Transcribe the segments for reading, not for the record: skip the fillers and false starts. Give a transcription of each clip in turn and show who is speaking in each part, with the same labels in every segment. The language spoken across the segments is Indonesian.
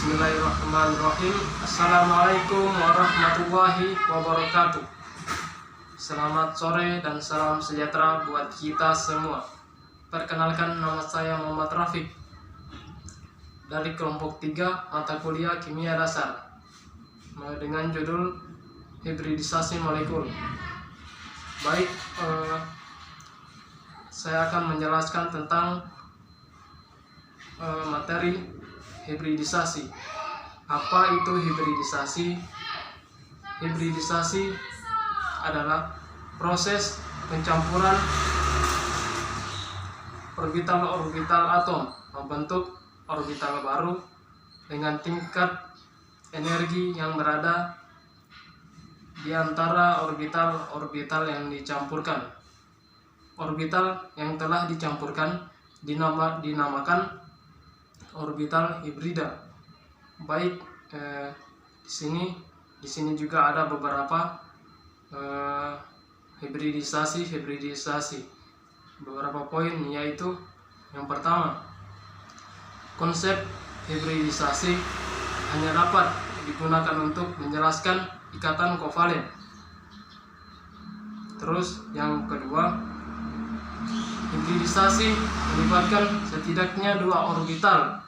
Speaker 1: Bismillahirrahmanirrahim. Assalamualaikum warahmatullahi wabarakatuh. Selamat sore dan salam sejahtera buat kita semua. Perkenalkan, nama saya Muhammad Rafiq dari kelompok 3 mata kuliah Kimia Dasar dengan judul hibridisasi molekul. Baik, saya akan menjelaskan tentang materi hibridisasi. Apa itu hibridisasi? Hibridisasi adalah proses pencampuran orbital-orbital atom membentuk orbital baru dengan tingkat energi yang berada di antara orbital-orbital yang dicampurkan. Orbital yang telah dicampurkan dinamakan orbital hibrida. Baik, di sini juga ada beberapa hibridisasi. Beberapa poin, yaitu yang pertama, konsep hibridisasi hanya dapat digunakan untuk menjelaskan ikatan kovalen. Terus yang kedua, hibridisasi melibatkan setidaknya dua orbital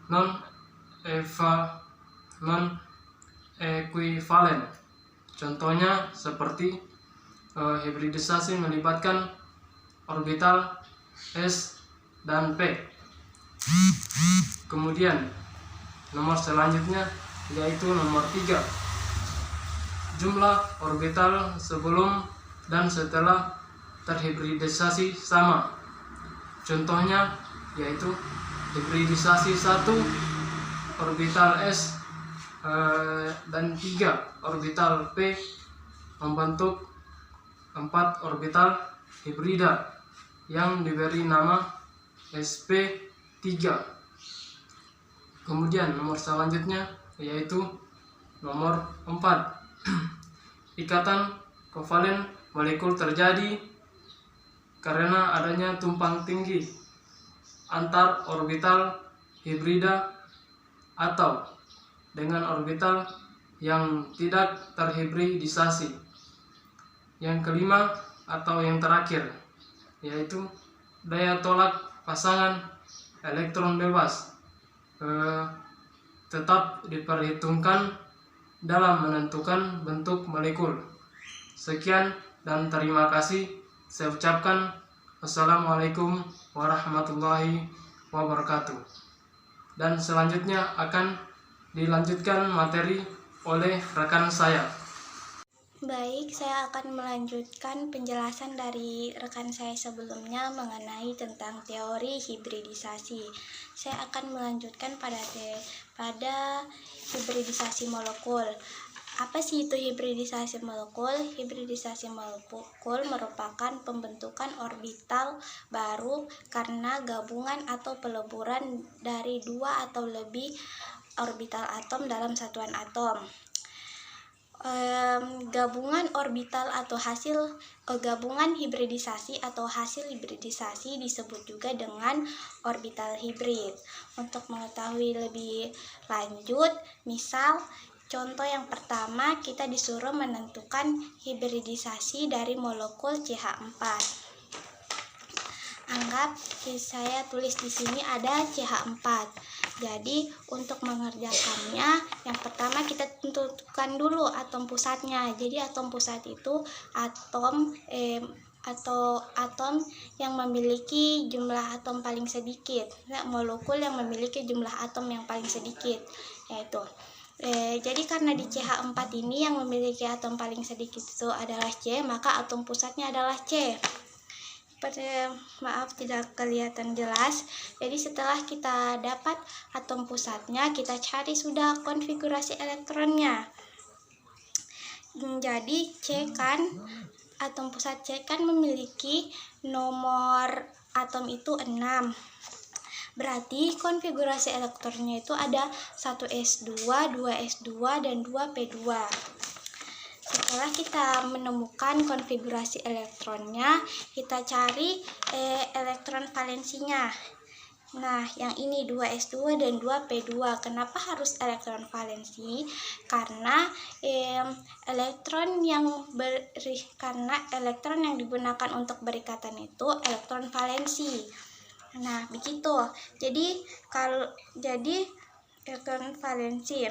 Speaker 1: non-equivalen. Contohnya seperti hibridisasi melibatkan orbital S dan P. Kemudian nomor selanjutnya yaitu nomor 3. Jumlah orbital sebelum dan setelah terhibridisasi sama. Contohnya yaitu hibridisasi 1 orbital S dan 3 orbital P membentuk 4 orbital hibrida yang diberi nama sp3. Kemudian nomor selanjutnya yaitu nomor 4. Ikatan kovalen molekul terjadi karena adanya tumpang tinggi antar orbital hibrida atau dengan orbital yang tidak terhibridisasi. Yang kelima atau yang terakhir yaitu daya tolak pasangan elektron bebas tetap diperhitungkan dalam menentukan bentuk molekul. Sekian dan terima kasih. Saya ucapkan Assalamualaikum warahmatullahi wabarakatuh. Dan selanjutnya akan dilanjutkan materi oleh rekan saya.
Speaker 2: Baik, saya akan melanjutkan penjelasan dari rekan saya sebelumnya mengenai tentang teori hibridisasi. Saya akan melanjutkan pada hibridisasi molekul. Apa sih itu hibridisasi molekul? Hibridisasi molekul merupakan pembentukan orbital baru karena gabungan atau peleburan dari dua atau lebih orbital atom dalam satuan atom. Gabungan orbital atau gabungan hibridisasi atau hasil hibridisasi disebut juga dengan orbital hibrid. Untuk mengetahui lebih lanjut, misal contoh yang pertama, kita disuruh menentukan hibridisasi dari molekul CH4. Anggap saya tulis di sini ada CH4. Jadi untuk mengerjakannya, yang pertama kita tentukan dulu atom pusatnya. Jadi atom pusat itu atom yang memiliki jumlah atom paling sedikit. Nah, molekul yang memiliki jumlah atom yang paling sedikit, yaitu jadi karena di CH4 ini yang memiliki atom paling sedikit itu adalah C, maka atom pusatnya adalah C. Maaf tidak kelihatan jelas. Jadi setelah kita dapat atom pusatnya, kita cari sudah konfigurasi elektronnya. Jadi atom pusat C kan memiliki nomor atom itu 6. Berarti konfigurasi elektronnya itu ada 1s2, 2s2, dan 2p2. Setelah kita menemukan konfigurasi elektronnya, kita cari elektron valensinya. Nah, yang ini 2s2 dan 2p2. Kenapa harus elektron valensi? Karena elektron yang digunakan untuk berikatan itu elektron valensi. Nah, begitu. Jadi elektron valensi.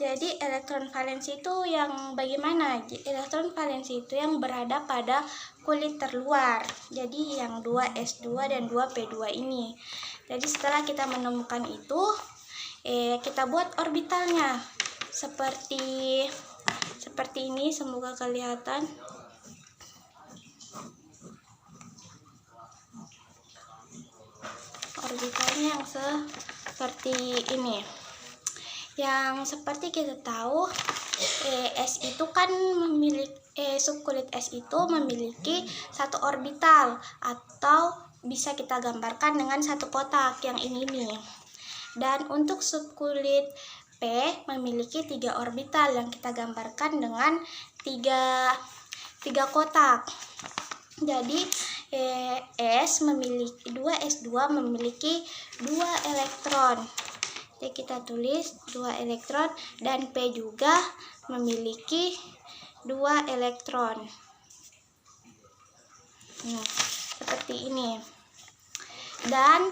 Speaker 2: Jadi elektron valensi itu yang bagaimana? Elektron valensi itu yang berada pada kulit terluar. Jadi yang 2s2 dan 2p2 ini. Jadi setelah kita menemukan itu, kita buat orbitalnya. Seperti ini, semoga kelihatan. Orbitalnya yang seperti ini. Yang seperti kita tahu, S itu kan subkulit S itu memiliki satu orbital, atau bisa kita gambarkan dengan satu kotak yang ini nih. Dan untuk subkulit P memiliki 3 orbital yang kita gambarkan dengan 3 kotak. Jadi S2 memiliki 2 elektron. Jadi kita tulis 2 elektron, dan P juga memiliki 2 elektron. Seperti ini. Dan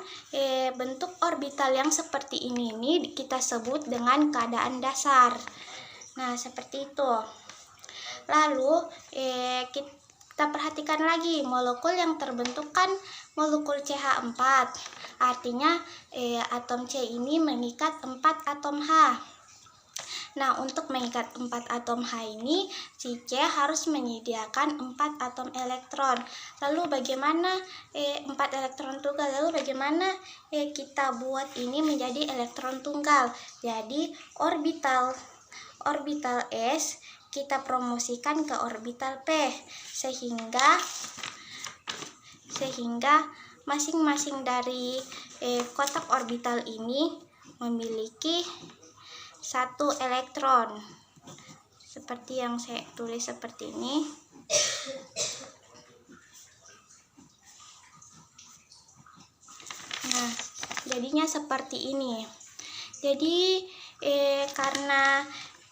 Speaker 2: bentuk orbital yang seperti ini kita sebut dengan keadaan dasar. Nah, seperti itu. Lalu kita perhatikan lagi molekul yang terbentuk kan molekul CH4. Artinya atom C ini mengikat 4 atom H. Nah, untuk mengikat 4 atom H ini, si C harus menyediakan 4 atom elektron. Lalu bagaimana 4 elektron tunggal? Lalu bagaimana kita buat ini menjadi elektron tunggal? Jadi orbital S kita promosikan ke orbital P, sehingga masing-masing dari kotak orbital ini memiliki 1 elektron. Seperti yang saya tulis seperti ini. Nah, jadinya seperti ini. Jadi karena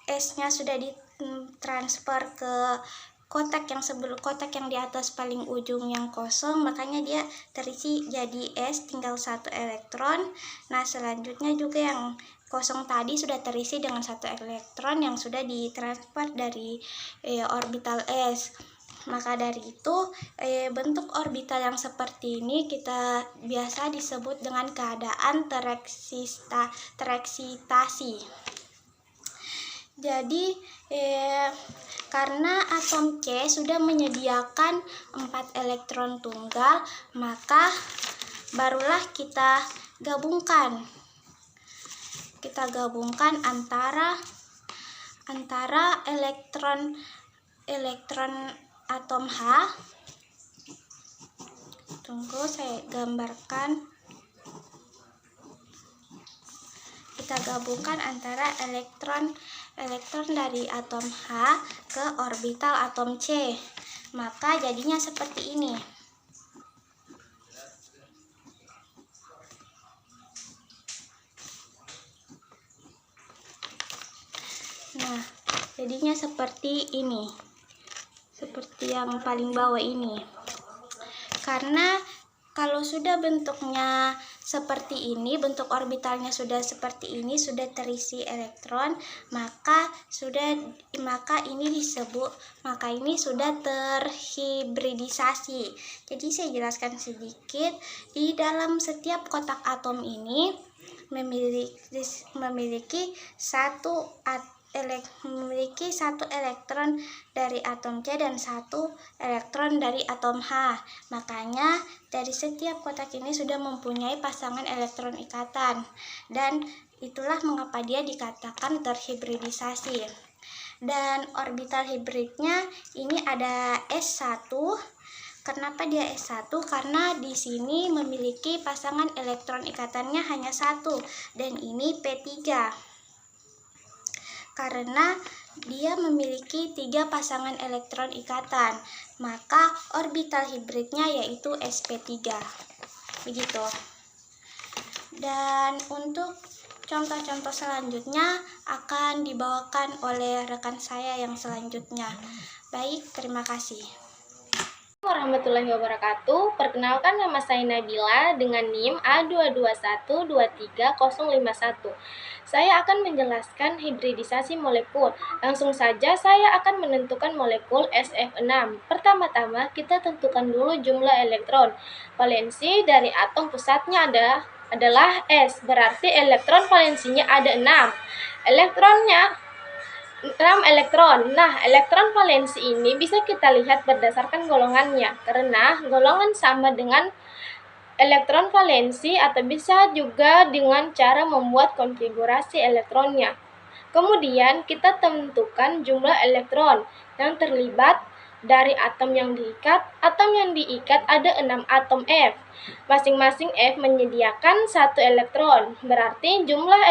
Speaker 2: S-nya sudah ditransfer ke kotak yang di atas paling ujung yang kosong, makanya dia terisi jadi S, tinggal 1 elektron. Nah, selanjutnya juga yang kosong tadi sudah terisi dengan 1 elektron yang sudah ditransfer dari orbital S. Maka dari itu bentuk orbital yang seperti ini kita biasa disebut dengan keadaan tereksitasi. Jadi karena atom C sudah menyediakan 4 elektron tunggal, maka barulah kita gabungkan antara elektron atom H. Tunggu, saya gambarkan. Kita gabungkan antara elektron dari atom H ke orbital atom C. Maka jadinya seperti ini. Nah, jadinya seperti ini. Seperti yang paling bawah ini. Karena kalau sudah bentuknya seperti ini, bentuk orbitalnya sudah seperti ini, sudah terisi elektron, maka ini sudah terhibridisasi. Jadi saya jelaskan sedikit, di dalam setiap kotak atom ini memiliki satu elektron dari atom C dan 1 elektron dari atom H. Makanya dari setiap kotak ini sudah mempunyai pasangan elektron ikatan, dan itulah mengapa dia dikatakan terhibridisasi. Dan orbital hibridnya ini ada S1. Kenapa dia S1? Karena di sini memiliki pasangan elektron ikatannya hanya 1, dan ini P3. Karena dia memiliki 3 pasangan elektron ikatan, maka orbital hibridnya yaitu sp3. Begitu. Dan untuk contoh-contoh selanjutnya akan dibawakan oleh rekan saya yang selanjutnya. Baik, terima kasih.
Speaker 3: Warahmatullahi wabarakatuh. Perkenalkan, nama saya Nabila dengan NIM A221233051. Saya akan menjelaskan hibridisasi molekul. Langsung saja saya akan menentukan molekul SF6. Pertama-tama kita tentukan dulu jumlah elektron. Valensi dari atom pusatnya adalah S, berarti elektron valensinya ada 6. Elektronnya 6 elektron. Nah, elektron valensi ini bisa kita lihat berdasarkan golongannya, karena golongan sama dengan elektron valensi atau bisa juga dengan cara membuat konfigurasi elektronnya. Kemudian kita tentukan jumlah elektron yang terlibat dari atom yang diikat. Atom yang diikat ada 6 atom F. Masing-masing F menyediakan 1 elektron, berarti jumlah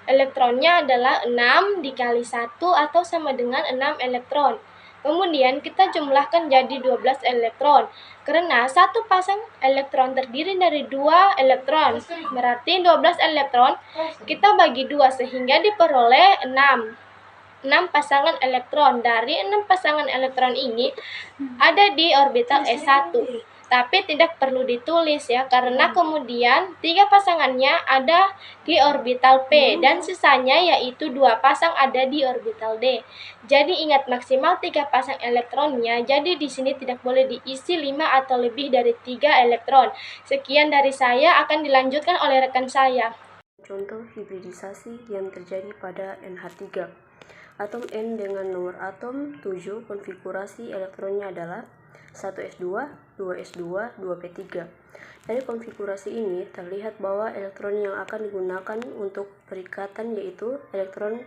Speaker 3: elektronnya adalah 6 dikali 1 atau sama dengan 6 elektron. Kemudian kita jumlahkan jadi 12 elektron. Karena satu pasang elektron terdiri dari 2 elektron, berarti 12 elektron kita bagi 2 sehingga diperoleh 6 pasangan elektron. Dari 6 pasangan elektron ini ada di orbital S1. Tapi tidak perlu ditulis ya, karena kemudian 3 pasangannya ada di orbital P dan sisanya yaitu 2 pasang ada di orbital D. Jadi ingat, maksimal 3 pasang elektronnya. Jadi di sini tidak boleh diisi 5 atau lebih dari 3 elektron. Sekian dari saya, akan dilanjutkan oleh rekan saya.
Speaker 4: Contoh hibridisasi yang terjadi pada NH3. Atom N dengan nomor atom 7, konfigurasi elektronnya adalah 1s2, 2s2, 2p3. Dari konfigurasi ini terlihat bahwa elektron yang akan digunakan untuk perikatan yaitu elektron.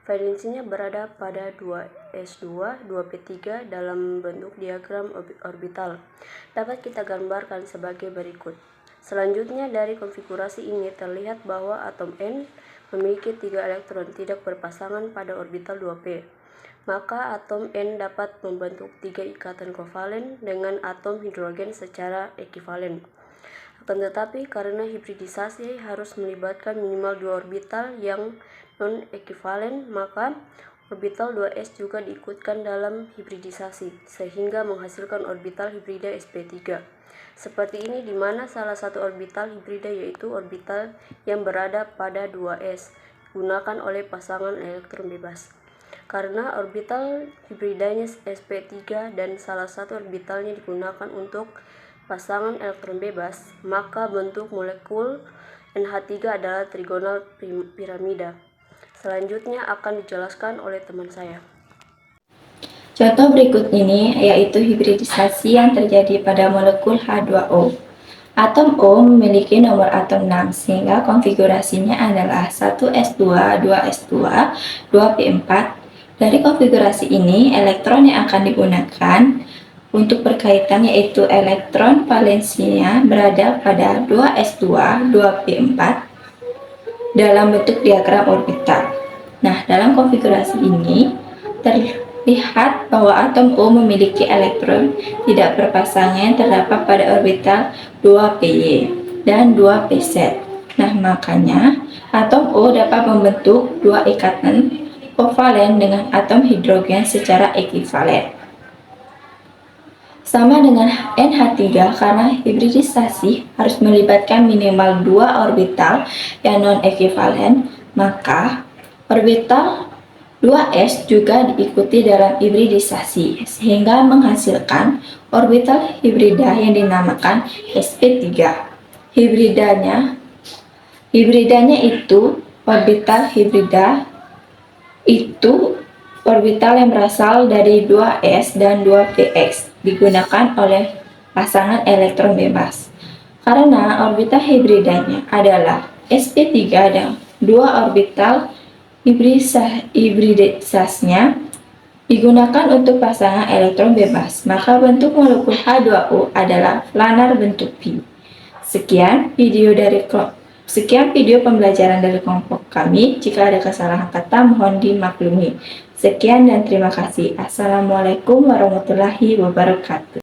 Speaker 4: Valensinya berada pada 2s2, 2p3 dalam bentuk diagram orbital. Dapat kita gambarkan sebagai berikut. Selanjutnya dari konfigurasi ini terlihat bahwa atom N memiliki 3 elektron tidak berpasangan pada orbital 2p. Maka atom N dapat membentuk 3 ikatan kovalen dengan atom hidrogen secara ekivalen. Akan tetapi karena hibridisasi harus melibatkan minimal 2 orbital yang non-ekivalen, maka orbital 2s juga diikutkan dalam hibridisasi, sehingga menghasilkan orbital hibrida sp3. Seperti ini di mana salah satu orbital hibrida yaitu orbital yang berada pada 2s digunakan oleh pasangan elektron bebas. Karena orbital hibridanya sp3 dan salah satu orbitalnya digunakan untuk pasangan elektron bebas, maka bentuk molekul NH3 adalah trigonal piramida. Selanjutnya akan dijelaskan oleh teman saya.
Speaker 5: Contoh berikut ini yaitu hibridisasi yang terjadi pada molekul H2O. Atom O memiliki nomor atom 6 sehingga konfigurasinya adalah 1s2, 2s2, 2p4. Dari konfigurasi ini, elektron yang akan digunakan untuk berkaitan yaitu elektron valensinya berada pada 2s2, 2p4 dalam bentuk diagram orbital. Nah, dalam konfigurasi ini terlihat bahwa atom O memiliki elektron tidak berpasangan yang terdapat pada orbital 2py dan 2pz. Nah, makanya atom O dapat membentuk 2 ikatan kovalen dengan atom hidrogen secara ekivalen. Sama dengan NH3, karena hibridisasi harus melibatkan minimal 2 orbital yang non-ekivalen, maka orbital 2s juga diikuti dalam hibridisasi, sehingga menghasilkan orbital hibrida yang dinamakan sp3. Hibridanya itu orbital hibrida itu orbital yang berasal dari 2s dan 2px digunakan oleh pasangan elektron bebas. Karena orbital hibridanya adalah sp3 dan 2 orbital hibridisasinya digunakan untuk pasangan elektron bebas, maka bentuk molekul H2O adalah planar bentuk pi. Sekian video pembelajaran dari kelompok kami. Jika ada kesalahan kata, mohon dimaklumi. Sekian dan terima kasih. Assalamualaikum warahmatullahi wabarakatuh.